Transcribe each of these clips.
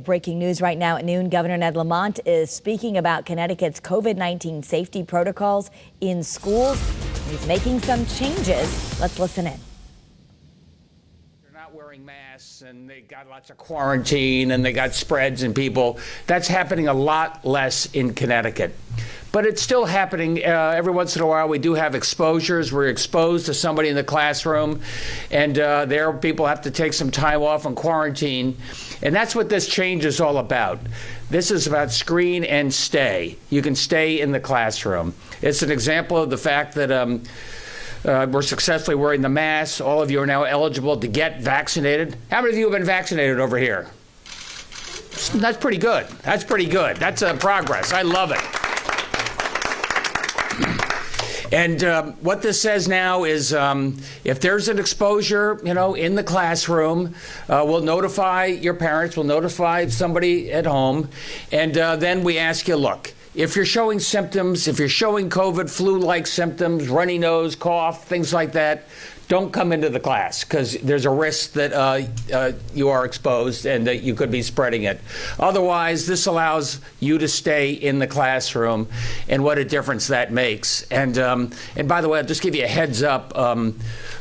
Breaking news right now at noon, Governor Ned Lamont is speaking about Connecticut's COVID-19 safety protocols in schools. He's making some changes. Let's listen in. They're not wearing masks and they got lots of quarantine and they got spreads and people. That's happening a lot less in Connecticut. But it's still happening. Every once in a while, we do have exposures. We're exposed to somebody in the classroom, and there people have to take some time off and quarantine. And that's what this change is all about. This is about screen and stay. You can stay in the classroom. It's an example of the fact that we're successfully wearing the masks. All of you are now eligible to get vaccinated. How many of you have been vaccinated over here? That's pretty good. That's pretty good. That's progress. I love it. And what this says now is if there's an exposure, in the classroom, we'll notify your parents, we'll notify somebody at home, and then we ask you, look, if you're showing symptoms, if you're showing COVID, flu-like symptoms, runny nose, cough, things like that, don't come into the class because there's a risk that you are exposed and that you could be spreading it. Otherwise, this allows you to stay in the classroom, and what a difference that makes. And by the way, I'll just give you a heads up.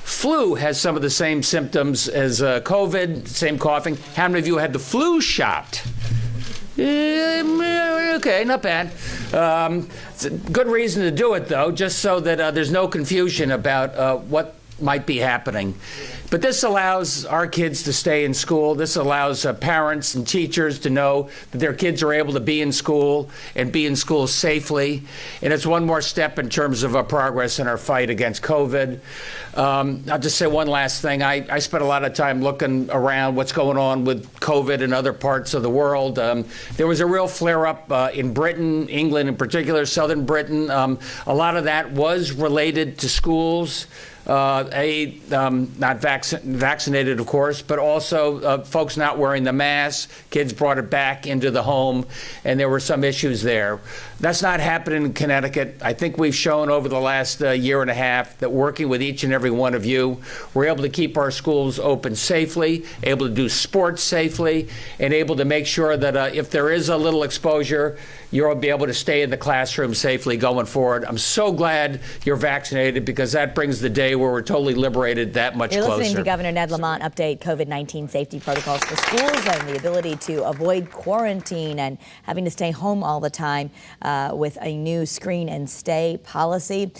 Flu has some of the same symptoms as COVID, same coughing. How many of you had the flu shot? Okay, not bad. It's a good reason to do it, though, just so that there's no confusion about what might be happening. But this allows our kids to stay in school. This allows parents and teachers to know that their kids are able to be in school and be in school safely. And it's one more step in terms of progress in our fight against COVID. I'll just say one last thing. I spent a lot of time looking around what's going on with COVID in other parts of the world. There was a real flare-up in Britain, England in particular, southern Britain. A lot of that was related to schools. Not vaccinated, of course, but also folks not wearing the mask. Kids brought it back into the home, and there were some issues there. That's not happening in Connecticut. I think we've shown over the last year and a half that working with each and every one of you, we're able to keep our schools open safely, able to do sports safely, and able to make sure that if there is a little exposure, you'll be able to stay in the classroom safely going forward. I'm so glad you're vaccinated because that brings the day where we're totally liberated that much closer. You're listening to Governor Ned Lamont update COVID-19 safety protocols for schools and the ability to avoid quarantine and having to stay home all the time with a new screen and stay policy.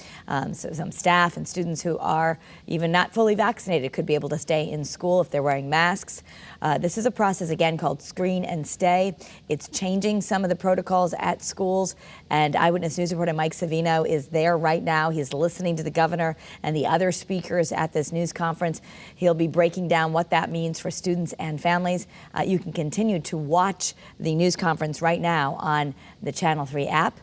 So some staff and students who are even not fully vaccinated could be able to stay in school if they're wearing masks. This is a process, again, called Screen and Stay. It's changing some of the protocols at schools, and Eyewitness News reporter Mike Savino is there right now. He's listening to the governor and the other speakers at this news conference. He'll be breaking down what that means for students and families. You can continue to watch the news conference right now on the Channel 3 app.